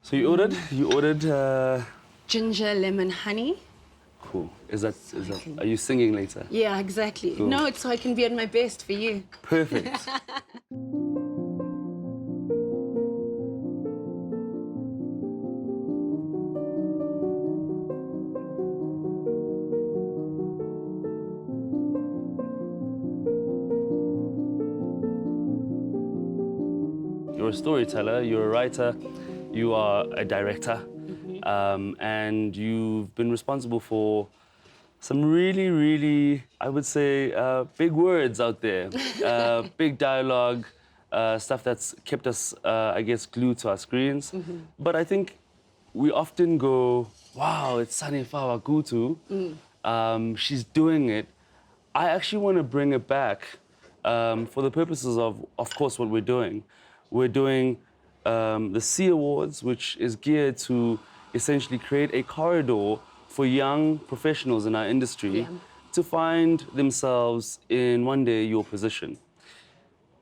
So you ordered Ginger, lemon, honey. cool. Is that are you singing later? Yeah, exactly. Cool. No, it's so I can be at my best for you. Perfect. You're a storyteller, you're a writer, you are a director, and you've been responsible for some really, really, I would say, big words out there, big dialogue, stuff that's kept us, I guess, glued to our screens. But I think we often go, wow, it's Sunni Faba Gutu. She's doing it. I actually want to bring it back for the purposes of course, what we're doing. We're doing the C Awards, which is geared to essentially create a corridor for young professionals in our industry to find themselves in one day your position.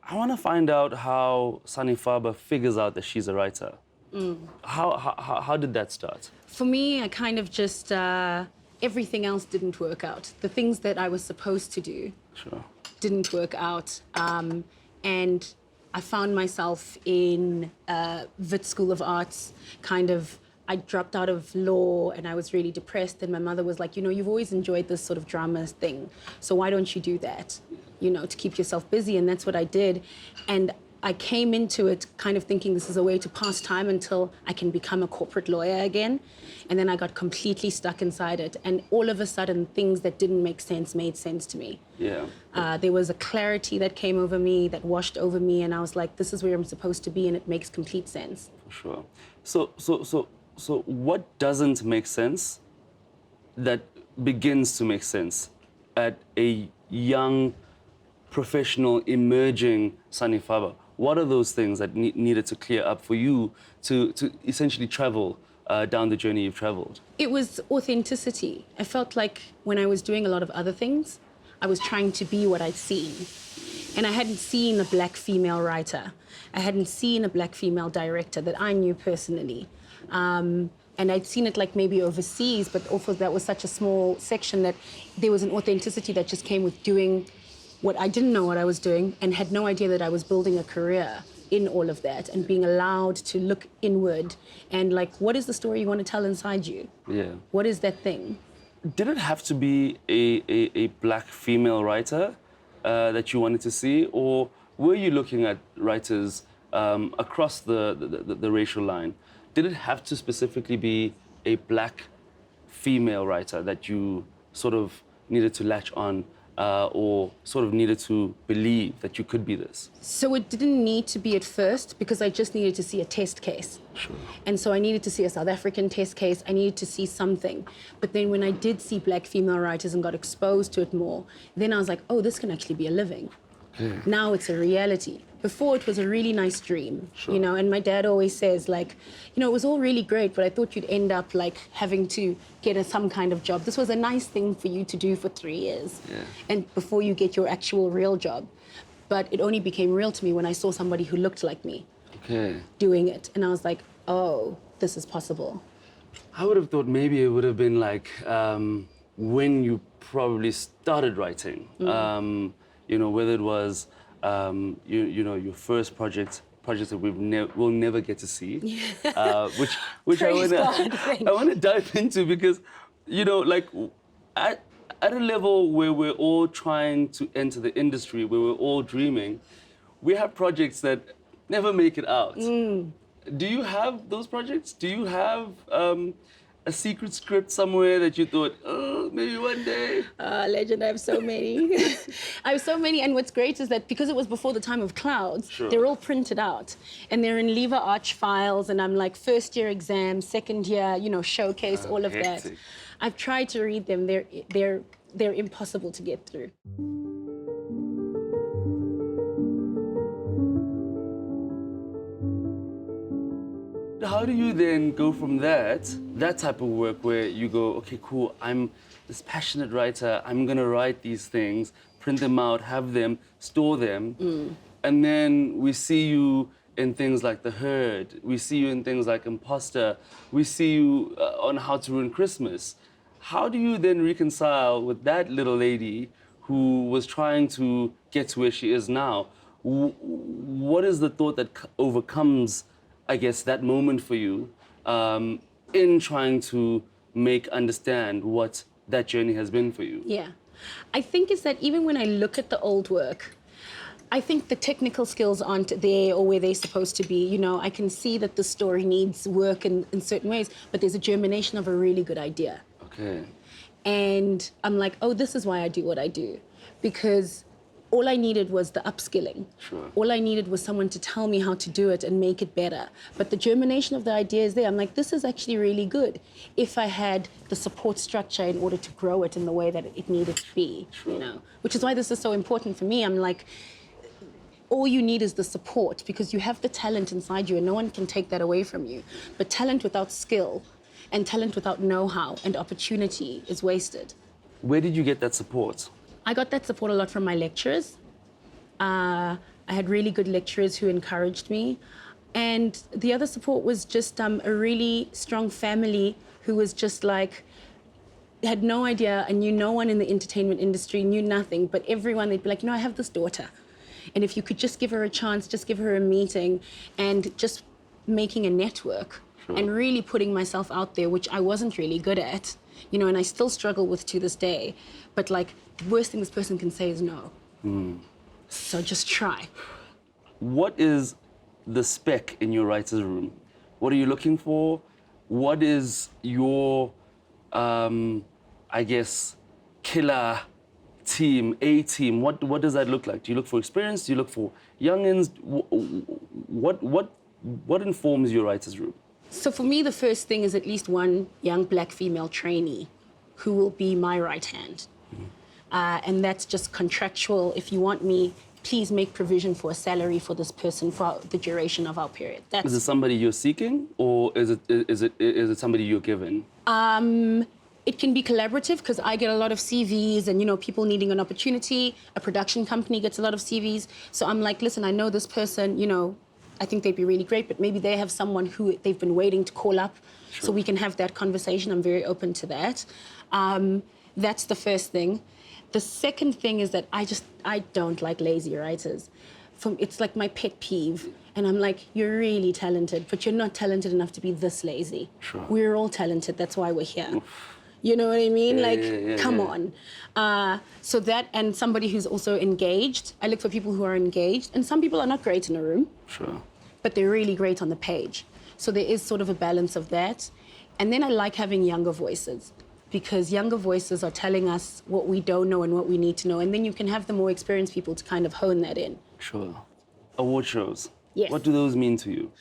I want to find out how Sunni Faba figures out that she's a writer. How did that start? For me, I kind of just, everything else didn't work out. The things that I was supposed to do didn't work out. And I found myself in Wits School of Arts, I dropped out of law and I was really depressed, and my mother was like, you know, you've always enjoyed this sort of drama thing, so why don't you do that, you know, to keep yourself busy? And that's what I did. And I came into it kind of thinking this is a way to pass time until I can become a corporate lawyer again. And then I got completely stuck inside it. And all of a sudden, things that didn't make sense made sense to me. Yeah. There was a clarity that came over me, that washed over me. And I was like, this is where I'm supposed to be. And it makes complete sense. For sure. So what doesn't make sense that begins to make sense at a young, professional, emerging Sunni Faba? What are those things that needed to clear up for you to essentially travel down the journey you've traveled? It was authenticity. I felt like when I was doing a lot of other things, I was trying to be what I'd seen. And I hadn't seen a black female writer. I hadn't seen a black female director that I knew personally. And I'd seen it like maybe overseas, but also that was such a small section that there was an authenticity that just came with doing what I didn't know what I was doing and had no idea that I was building a career in all of that and being allowed to look inward and like, what is the story you want to tell inside you? Yeah. What is that thing? Did it have to be a black female writer that you wanted to see, or were you looking at writers across the racial line? Did it have to specifically be a black female writer that you sort of needed to latch on or sort of needed to believe that you could be this? So it didn't need to be at first because I just needed to see a test case. Sure. And so I needed to see a South African test case. I needed to see something. But then when I did see black female writers and got exposed to it more, then I was like, oh, this can actually be a living. Okay. Now it's a reality. Before it was a really nice dream, Sure. you know, and my dad always says like, you know, it was all really great, but I thought you'd end up like having to get some kind of job. This was a nice thing for you to do for 3 years. Yeah. And before you get your actual real job. But it only became real to me when I saw somebody who looked like me doing it. And I was like, oh, this is possible. I would have thought maybe it would have been like when you probably started writing, you know, whether it was you know, your first projects that we'll never get to see, which I want to dive into because, you know, like at a level where we're all trying to enter the industry, where we're all dreaming, we have projects that never make it out. Do you have those projects? Do you have a secret script somewhere that you thought, oh, maybe one day? Legend, I have so many. I have so many, and what's great is that because it was before the time of clouds, they're all printed out, and they're in lever arch files, and I'm like first year exam, second year, you know, showcase, all of that. I've tried to read them. They're impossible to get through. How do you then go from that type of work where you go, okay, cool, I'm this passionate writer, I'm gonna write these things, print them out, have them, store them, and then we see you in things like The Herd. We see you in things like Imposter. We see you on How to Ruin Christmas. How do you then reconcile with that little lady who was trying to get to where she is now? What is the thought that overcomes, I guess, that moment for you in trying to understand what that journey has been for you? Yeah. I think it's that even when I look at the old work, I think the technical skills aren't there or where they're supposed to be. You know, I can see that the story needs work in certain ways, but there's a germination of a really good idea. Okay. And I'm like, oh, this is why I do what I do. Because all I needed was the upskilling. Sure. All I needed was someone to tell me how to do it and make it better. But the germination of the idea is there. I'm like, this is actually really good if I had the support structure in order to grow it in the way that it needed to be, Sure. you know, which is why this is so important for me. I'm like, all you need is the support because you have the talent inside you and no one can take that away from you. But talent without skill and talent without know-how and opportunity is wasted. Where did you get that support? I got that support a lot from my lecturers. I had really good lecturers who encouraged me. And the other support was just a really strong family who was just like, had no idea and knew no one in the entertainment industry, knew nothing, but everyone, they'd be like, you know, I have this daughter. And if you could just give her a chance, just give her a meeting and just making a network and really putting myself out there, which I wasn't really good at, you know, and I still struggle with to this day. But like, the worst thing this person can say is no. So just try. What is the spec in your writer's room? What are you looking for? What is your, I guess, killer team, A team? What does that look like? Do you look for experience? Do you look for youngins? What informs your writer's room? So for me, the first thing is at least one young black female trainee who will be my right hand. And that's just contractual. If you want me, please make provision for a salary for this person for the duration of our period. Is it somebody you're seeking, or is it somebody you're given? It can be collaborative because I get a lot of CVs and, you know, people needing an opportunity. A production company gets a lot of CVs. So I'm like, listen, I know this person, you know, I think they'd be really great, but maybe they have someone who they've been waiting to call up. Sure. So we can have that conversation. I'm very open to that. That's the first thing. The second thing is that I don't like lazy writers. It's like my pet peeve. And I'm like, you're really talented, but you're not talented enough to be this lazy. Sure. We're all talented. That's why we're here. Oof. You know what I mean? Come on. So that, and somebody who's also engaged. I look for people who are engaged. And some people are not great in a room. Sure. But they're really great on the page. So there is sort of a balance of that. And then I like having younger voices, because younger voices are telling us what we don't know and what we need to know. And then you can have the more experienced people to kind of hone that in. Sure. Award shows. Yes. What do those mean to you?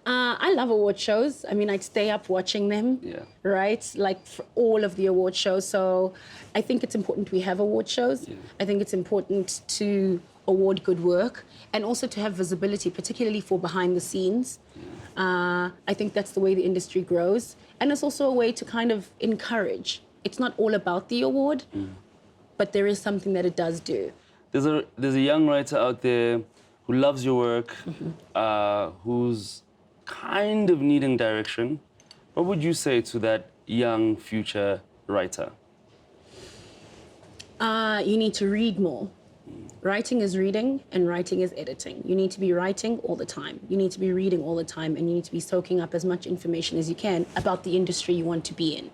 I love award shows. I mean, I'd stay up watching them, right? Like for all of the award shows. So I think it's important we have award shows. Yeah. I think it's important to award good work and also to have visibility, particularly for behind the scenes. Yeah. I think that's the way the industry grows. And it's also a way to kind of encourage. It's not all about the award, but there is something that it does do. There's a young writer out there who loves your work, who's kind of needing direction. What would you say to that young future writer? You need to read more. Writing is reading and writing is editing. You need to be writing all the time. You need to be reading all the time, and you need to be soaking up as much information as you can about the industry you want to be in.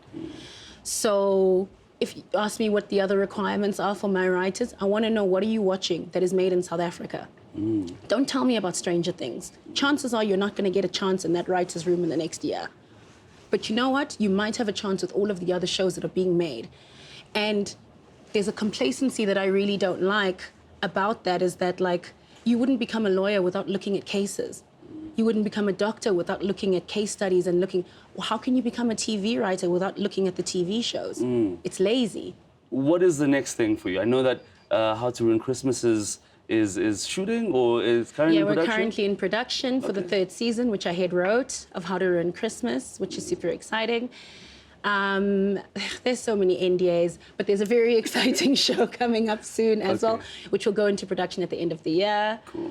So if you ask me what the other requirements are for my writers, I want to know, what are you watching that is made in South Africa? Don't tell me about Stranger Things. Chances are you're not going to get a chance in that writer's room in the next year. But you know what? You might have a chance with all of the other shows that are being made. And there's a complacency that I really don't like about that, is that, like, you wouldn't become a lawyer without looking at cases. You wouldn't become a doctor without looking at case studies and looking, well, how can you become a TV writer without looking at the TV shows? It's lazy. What is the next thing for you? I know that How to Ruin Christmas is shooting, or is currently in production? Yeah, we're currently in production for the third season, which I head wrote, of How to Ruin Christmas, which is super exciting. There's so many NDAs, but there's a very exciting show coming up soon as well, which will go into production at the end of the year. Cool.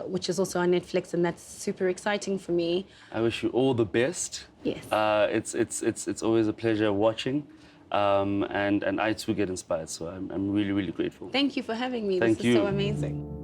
Which is also on Netflix, and that's super exciting for me. I wish you all the best. Yes. It's always a pleasure watching, and I too get inspired. So I'm really, really grateful. Thank you for having me. Thank This you. is so amazing.